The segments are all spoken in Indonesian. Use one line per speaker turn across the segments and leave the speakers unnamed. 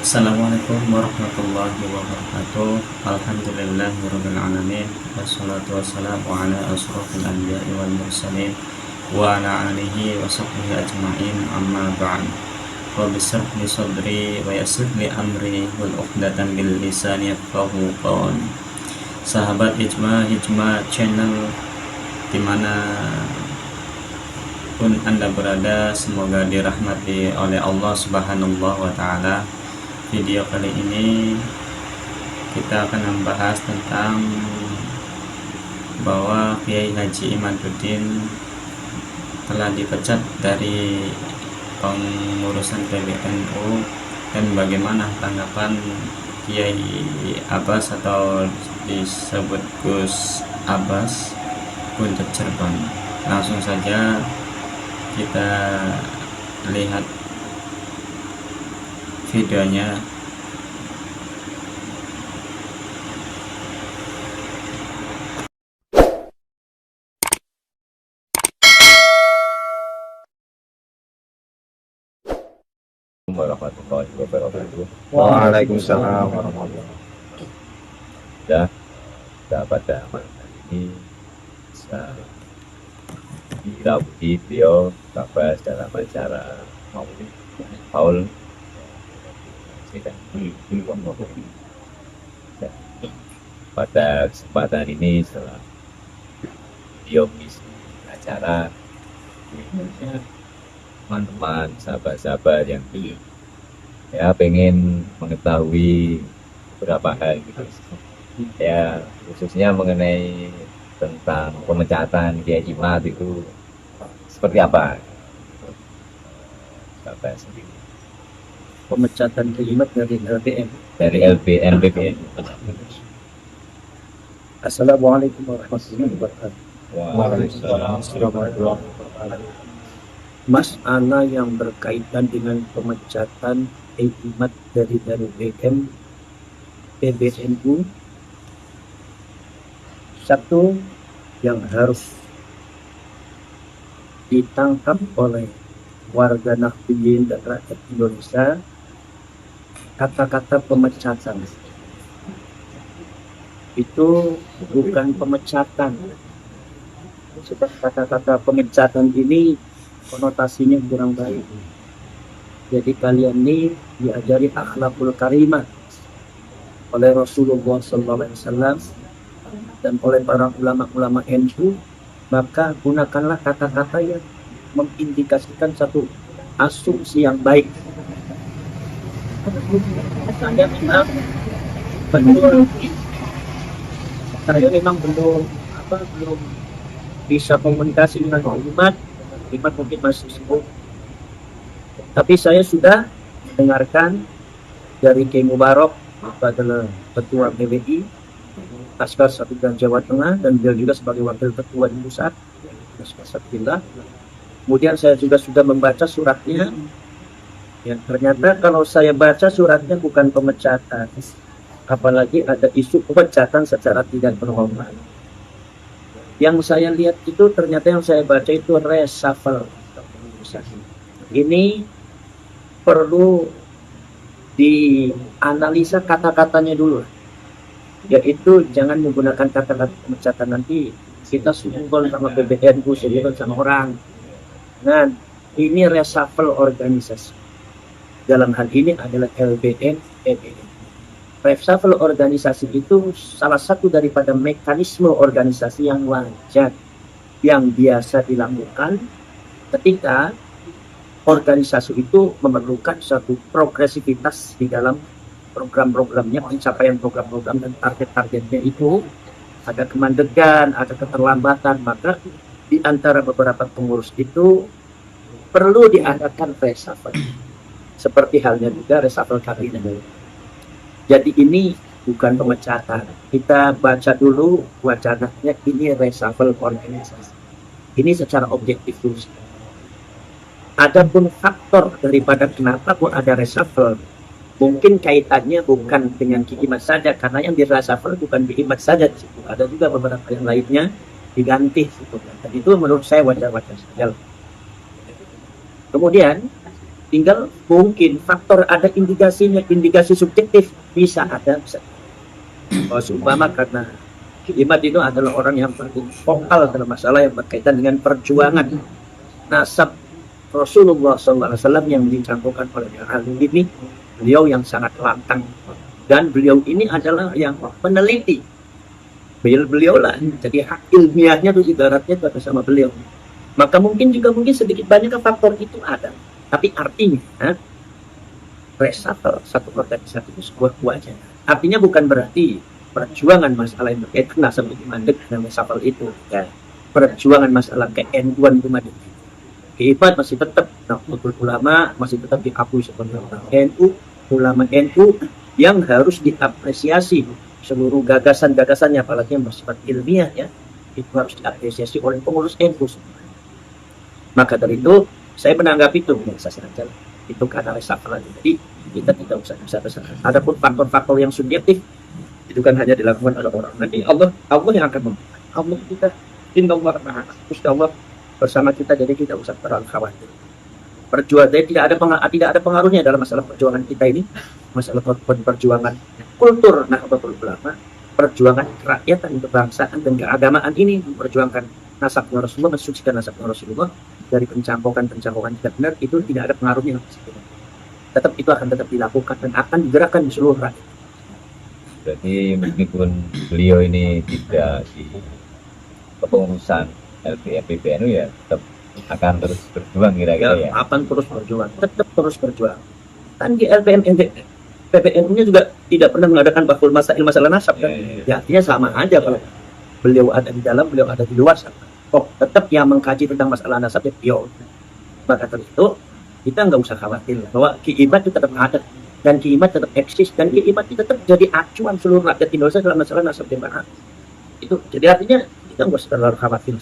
Assalamualaikum warahmatullahi wabarakatuh. Alhamdulillahirabbil alamin. Wassalatu wassalamu ala asrofil anbiya'i wal mursalin wa ala alihi wa sahbihi ajma'in. Amma ba'd. Rabbi shrah li sadri wa yassir li amri wal 'uqdatam min lisani yafqahu qawli. Sahabat Hijmah channel dimana pun Anda berada, semoga dirahmati oleh Allah Subhanahu wa taala. Video kali ini kita akan membahas tentang bahwa Kiai Haji Imaduddin telah dipecat dari pengurusan PBNU dan bagaimana tanggapan Kiai Abbas atau disebut Gus Abbas untuk Cirebon. Langsung saja kita lihat videonya.
Warahmatullahi wabarakatuh.
Waalaikumsalam warahmatullahi wabarakatuh.
Kita pada malam ini bisa dilakukan beliau bahas dalam acara Maulid Paul. Pada kesempatan ini setelah beliau mengisi acara, teman-teman, sahabat-sahabat yang pengen mengetahui beberapa hal gitu. Ya, khususnya mengenai tentang pemecatan Kiai Imad itu seperti apa? Bapak sendiri.
Pemecatan kalimat dari LBM.
Dari LBM.
Assalamualaikum warahmatullahi wabarakatuh.
Waalaikumsalam.
Masalah yang berkaitan dengan pemecatan Imat dari LBM PBNU, satu yang harus ditangkap oleh warga Nahdliyin dan rakyat Indonesia, kata-kata pemecatan itu bukan pemecatan. Sebab kata-kata pemecatan ini konotasinya kurang baik. Jadi kalian ini diajari akhlakul karimah oleh Rasulullah SAW dan oleh para ulama-ulama NU, maka gunakanlah kata-kata yang mengindikasikan satu asumsi yang baik. Saya memang belum bisa komunikasi dengan Imat mungkin masih sibuk. Tapi saya sudah mendengarkan dari Kiai Mubarak, adalah Ketua PBI Laskar Sabila Jawa Tengah, dan beliau juga sebagai Wakil Ketua di Pusat Laskar Sabila. Kemudian saya juga sudah membaca suratnya. Ya, ternyata kalau saya baca suratnya bukan pemecatan, apalagi ada isu pemecatan secara tidak berhormat. Yang saya lihat itu ternyata yang saya baca itu reshuffle. Ini perlu dianalisa kata-katanya dulu, yaitu jangan menggunakan kata-kata pemecatan. Nanti kita sungguh sama PBNU, sungguh sama orang. Nah, ini reshuffle organisasi. Dalam hal ini adalah LBN, PBN. Reshuffle organisasi itu salah satu daripada mekanisme organisasi yang wajar, yang biasa dilakukan ketika organisasi itu memerlukan suatu progresivitas di dalam program-programnya, pencapaian program-program dan target-targetnya itu. Ada kemandegan, ada keterlambatan, maka di antara beberapa pengurus itu perlu diadakan reshuffle. Seperti halnya juga reshuffle kabinet. Jadi ini bukan pemecatan. Kita baca dulu wacananya, ini reshuffle organisasi. Ini secara objektif dulu. Adapun faktor daripada kenapa kok ada reshuffle, mungkin kaitannya bukan dengan Ki Imad saja, karena yang di reshuffle bukan Ki Imad saja, ada juga beberapa yang lainnya diganti. Dan itu menurut saya wajar-wajar saja. Kemudian Tinggal mungkin faktor ada indikasinya, indikasi subjektif bisa ada, bisa. Oh, seumpama karena Imad itu adalah orang yang paling vokal dalam masalah yang berkaitan dengan perjuangan nasab Rasulullah SAW yang dicantumkan oleh ahli ini. Beliau yang sangat lantang dan beliau ini adalah yang peneliti. Beliau lah, jadi hak ilmiahnya itu ibaratnya itu ada sama beliau. Maka mungkin sedikit banyak faktor itu ada. Tapi artinya reshuffle satu organisasi itu sebuah kewajaran. Artinya bukan berarti perjuangan masalah yang berkaitan nasab itu mandek dan reshuffle itu. Ya. Perjuangan masalah ke-NU-an itu mandek. Keifat masih tetap Nahdlatul Ulama masih tetap diakui sebagai NU, ulama NU yang harus diapresiasi seluruh gagasan-gagasannya, apalagi yang bersifat ilmiah ya, itu harus diapresiasi oleh pengurus NU. Maka dari itu saya menanggapi itu biasa saja. Itu karena reshuffle. Jadi kita tidak usah besar-besar. Adapun faktor-faktor yang subjektif itu kan hanya dilakukan oleh orang. Nanti Allah yang akan membuat. Allah kita innallaha ma'ana. Allah bersama kita, jadi kita usah terlalu khawatir. Perjuangan tidak ada pengaruhnya dalam masalah perjuangan kita ini, masalah perjuangan kultur Nahdlatul Ulama, perjuangan kerakyatan, kebangsaan dan keagamaan ini, memperjuangkan nasabnya Rasulullah, mensucikan nasabnya Rasulullah dari pencampokan tidak benar, itu tidak ada pengaruhnya. Tetap itu akan tetap dilakukan dan akan digerakkan di seluruh rakyat.
Berarti meskipun beliau ini tidak di kepengurusan LPM PBNU ya tetap akan terus berjuang kira-kira ya.
Akan terus berjuang, tetap terus berjuang. Kan di LPM PBNU-nya juga tidak pernah mengadakan bahul masalah nasab kan. Ya, artinya sama aja kalau beliau ada di dalam, beliau ada di luar sama. Tetap yang mengkaji tentang masalah nasab ya beliau. Maka dari itu kita nggak usah khawatir bahwa Ki-Imad itu tetap ada dan Ki-Imad tetap eksis dan Ki-Imad itu tetap jadi acuan seluruh rakyat Indonesia dalam masalah nasab dan bangsa. Itu jadi artinya kita nggak usah terlalu khawatir.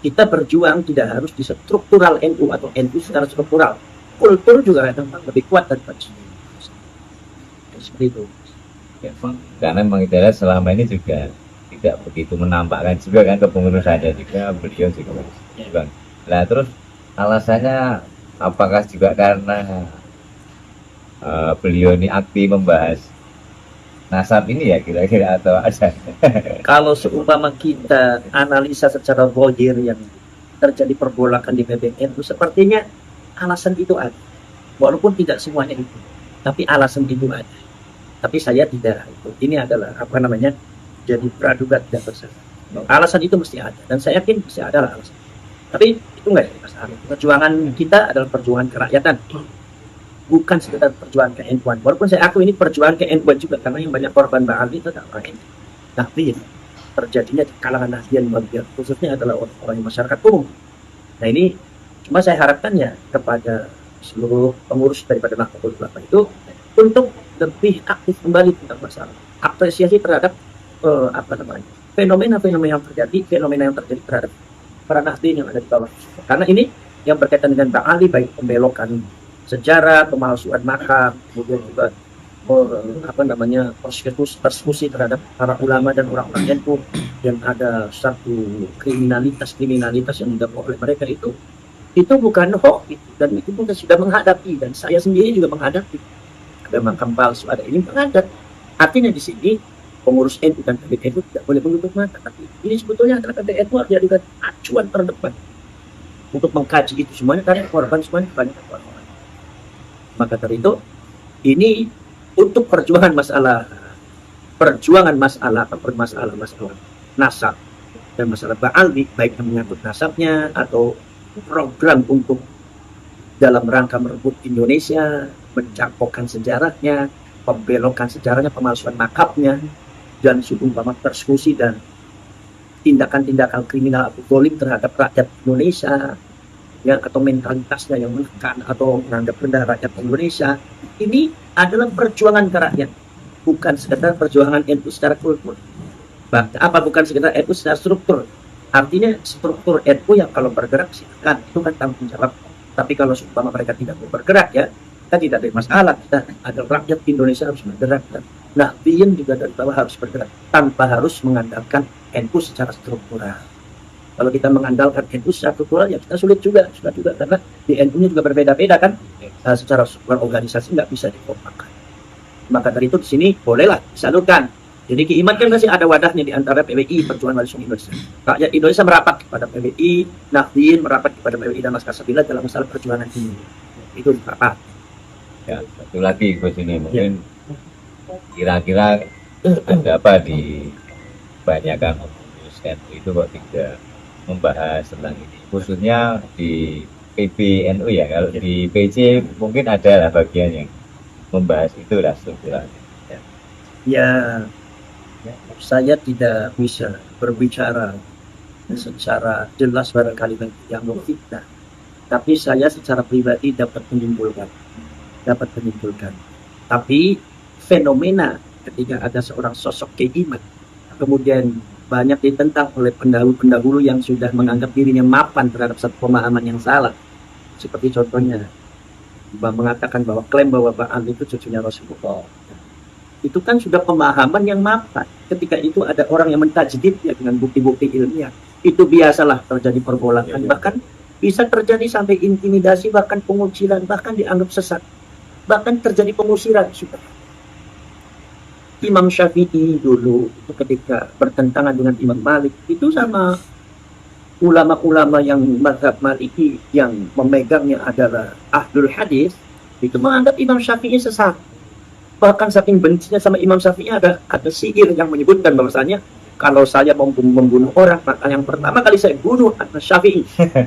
Kita berjuang tidak harus di struktural NU atau NU secara struktural. Kultur juga lebih kuat daripada seperti itu.
Ya, karena memang kita lihat selama ini juga tidak begitu menampakkan juga kan kepengurusannya juga beliau juga berjuang. Nah terus alasannya apakah juga karena beliau ini aktif membahas nasab ini ya kira-kira atau ada?
Kalau seumpama kita analisa secara zahir yang terjadi pergolakan di PBNU, sepertinya alasan itu ada. Walaupun tidak semuanya itu, tapi alasan itu ada. Tapi saya tidak. Ini adalah jadi praduga tidak bersalah. Alasan itu mesti ada dan saya yakin mesti ada alasan. Tapi itu enggak ada masalah. Perjuangan kita adalah perjuangan kerakyatan. Bukan sekedar perjuangan ke NU-an. Walaupun saya akui ini perjuangan ke NU-an juga karena yang banyak korban Ba'al itu adalah orang NU. Tapi terjadinya di kalangan Nahdliyin Muhammadiyah khususnya adalah orang masyarakat umum. Nah ini cuma saya harapkan ya kepada seluruh pengurus daripada Nahdlatul Ulama itu untuk lebih aktif kembali tentang masalah apresiasi terhadap fenomena-fenomena yang terjadi terhadap para Nahdliyin yang ada di bawah. Karena ini yang berkaitan dengan Ba'ali, baik pembelokan sejarah, pemalsuan makam, kemudian juga persekusi terhadap para ulama dan orang-orang NU, dan ada satu kriminalitas yang dilakukan oleh mereka itu bukan hoax dan itu kita sudah menghadapi dan saya sendiri juga menghadapi. Ada makam palsu, ada ini menghadapi. Artinya di sini pengurus NU dan PBNU tidak boleh menutup mata, tapi ini sebetulnya adalah PBNU harus dijadikan acuan terdepan untuk mengkaji itu semuanya karena korban semuanya banyak korban. Maka dari itu ini untuk perjuangan masalah nasab dan masalah Ba'al, baik yang menyangkut nasabnya atau program untuk dalam rangka merebut Indonesia, mencampokkan sejarahnya, pembelokan sejarahnya, pemalsuan makamnya, dan seumpama persekusi dan tindakan-tindakan kriminal atau zalim terhadap rakyat Indonesia, ya, atau mentalitasnya yang menekan atau menganggap rendah rakyat Indonesia, ini adalah perjuangan ke rakyat, bukan sekedar perjuangan NU secara kultur. Bukan sekedar NU secara struktur. Artinya struktur NU yang kalau bergerak silakan, itu kan tanggung jawab. Tapi kalau seumpama mereka tidak mau bergerak ya, kita tidak ada masalah. Kita adalah rakyat Indonesia harus bergerak. Nah, Nahdliyin juga dari bawah harus bergerak tanpa harus mengandalkan NU secara struktural. Kalau kita mengandalkan NU secara kultural ya kita sulit juga karena di NU-nya juga berbeda-beda kan. Secara organisasi nggak bisa dikompakan. Maka dari itu di sini bolehlah disalurkan. Jadi Kiiman kan masih ada wadahnya di antara PWI Perjuangan Wali Songo Indonesia. Rakyat Indonesia merapat kepada PWI, Nahdien merapat kepada PWI dan Laskar dalam masalah perjuangan ini. Itu merapat.
Ya, satu lagi Gus ini mungkin kira-kira ada apa di kebanyakan pengurus NU itu kok tidak membahas tentang ini, khususnya di PBNU ya. Kalau di PC mungkin ada lah bagian yang membahas itu lah strukturalnya.
Ya, saya tidak bisa berbicara secara jelas barangkali yang memfitnah, tapi saya secara pribadi dapat menyimpulkan. Tapi fenomena ketika ada seorang sosok Kiiman kemudian banyak ditentang oleh pendahulu-pendahulu yang sudah menganggap dirinya mapan terhadap satu pemahaman yang salah. Seperti contohnya mengatakan bahwa klaim bahwa Ba'al itu cucunya Rasulullah. Itu kan sudah pemahaman yang mapan. Ketika itu ada orang yang mentajdid ya dengan bukti-bukti ilmiah. Itu biasalah terjadi pergolakan. Bahkan bisa terjadi sampai intimidasi, bahkan pengucilan, bahkan dianggap sesat. Bahkan terjadi pengusiran sudah. Imam Syafi'i dulu itu ketika bertentangan dengan Imam Malik itu sama ulama-ulama yang mazhab Maliki yang memegangnya adalah ahlul hadis itu menganggap Imam Syafi'i sesat. Bahkan saking bencinya sama Imam Syafi'i ada syair yang menyebutkan bahwasanya kalau saya mau membunuh orang maka yang pertama kali saya bunuh adalah Syafi'i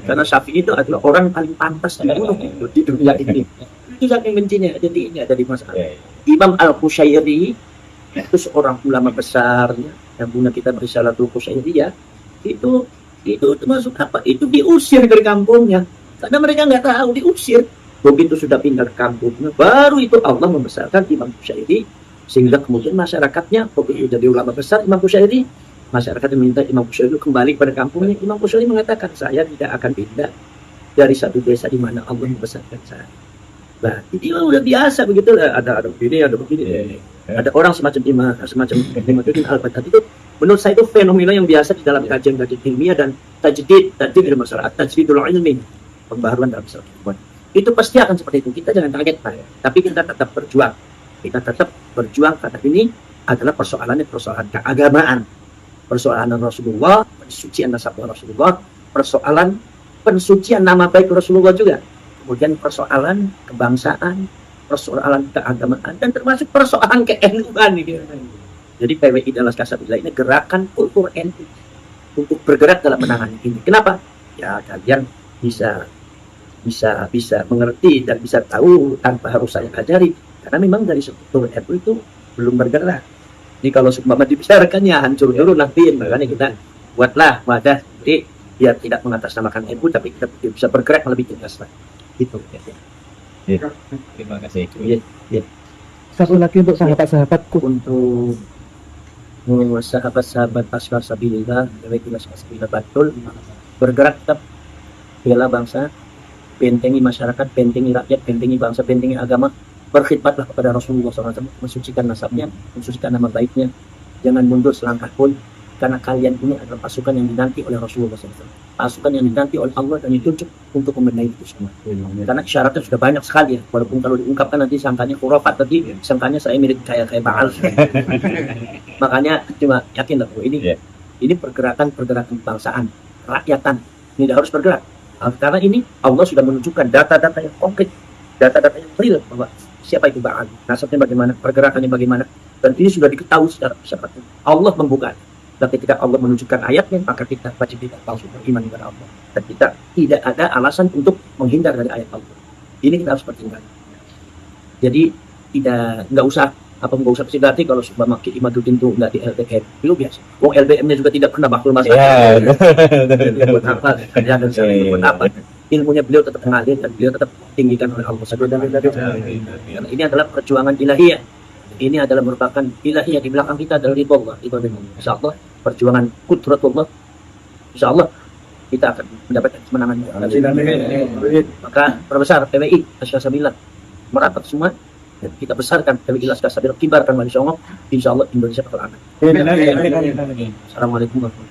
karena Syafi'i itu adalah orang paling pantas dibunuh di dunia ini. Itu saking bencinya. Jadi ini ada di masalah. Imam Al-Qushairi itu seorang ulama besar yang punya kitab Risalatul Qushairiyah itu termasuk apa? Itu diusir dari kampungnya karena mereka nggak tahu diusir. Begitu sudah pindah ke kampungnya, baru itu Allah membesarkan Imam Qushairi sehingga kemudian masyarakatnya begitu jadi ulama besar Imam Qushairi, masyarakat meminta Imam Qushairi kembali pada kampungnya. Imam Qushairi mengatakan saya tidak akan pindah dari satu desa di mana Allah membesarkan saya. Nah, itu udah biasa begitu, ada begini, ada begini. Ada orang semacam Imam Al-Baghdadi itu menurut saya itu fenomena yang biasa di dalam kajian ilmiah dan tajdid dalam masalah tajdidul ilmi, pembaharuan dalam masalah ilmuwan. Itu pasti akan seperti itu. Kita jangan kaget, Pak. Tapi kita tetap berjuang. Kita tetap berjuang karena ini adalah persoalan keagamaan. Persoalan Rasulullah, pensucian nasab Rasulullah, persoalan pensucian nama baik Rasulullah juga. Kemudian persoalan kebangsaan, persoalan keagamaan, dan termasuk persoalan ke-NU-an. Jadi PWI dan Laskar ini gerakan kultur NU untuk bergerak dalam menangani ini. Kenapa? Ya kalian bisa mengerti dan bisa tahu tanpa harus saya ajari. Karena memang dari struktur NU itu belum bergerak. Jadi kalau seumpama dibicarakannya hancur dulu nanti, makanya kita buatlah wadah jadi biar tidak mengatasnamakan NU tapi kita bisa bergerak lebih jelas lah. Itu
ya. Terima kasih.
Ya.
Satu lagi untuk sahabat-sahabatku,
untuk sahabat-sahabat Laskar Sabilillah, Laskar Sabilillah Batul, bergerak tetap bela bangsa, bentengi masyarakat, bentengi rakyat, bentengi bangsa, bentengi agama, berkhidmatlah kepada Rasulullah SAW, mensucikan nasabnya, mensucikan nama baiknya, jangan mundur selangkah pun, karena kalian ini adalah pasukan yang dinanti oleh Rasulullah SAW. Pasukan yang dinanti oleh Allah dan ditunjuk untuk membenahi itu semua. Karena syaratnya sudah banyak sekali ya. Walaupun kalau diungkapkan nanti sangkanya khurafat, tadi sangkanya saya mirip kayak Ba'al. Makanya cuma yakin lah ini pergerakan kebangsaan, rakyatan. Ini harus bergerak. Karena ini Allah sudah menunjukkan data-data yang konkret, data-data yang real bahwa siapa itu Ba'al, nasabnya bagaimana, pergerakannya bagaimana, dan ini sudah diketahui secara cepat. Allah membuka. Dan ketika Allah menunjukkan ayatnya, maka kita wajib tidak palsu beriman kepada Allah. Dan kita tidak ada alasan untuk menghindar dari ayat Allah. Ini kita harus pertimbangkan. Jadi nggak usah berarti kalau Subhama Ki Imaduddin itu nggak di LBM, itu biasa. Wong LBM-nya juga tidak pernah bakul masalah. Buat apa? Kerja dan buat apa? Ilmunya beliau tetap mengalir dan beliau tetap tinggikan oleh Allah. Karena ini adalah perjuangan ilahiyah. Ini adalah merupakan ilahiyah, di belakang kita adalah ridho Allah. Insya Allah perjuangan kudratullah, insya Allah kita akan mendapatkan kemenangan. Maka perbesar PWI Laskar Sabilillah merapat semua dan kita besarkan PWI Laskar Sabilillah, kibarkan Wali Songo, insya Allah Indonesia bakal aman. Assalamualaikum warahmatullahi wabarakatuh.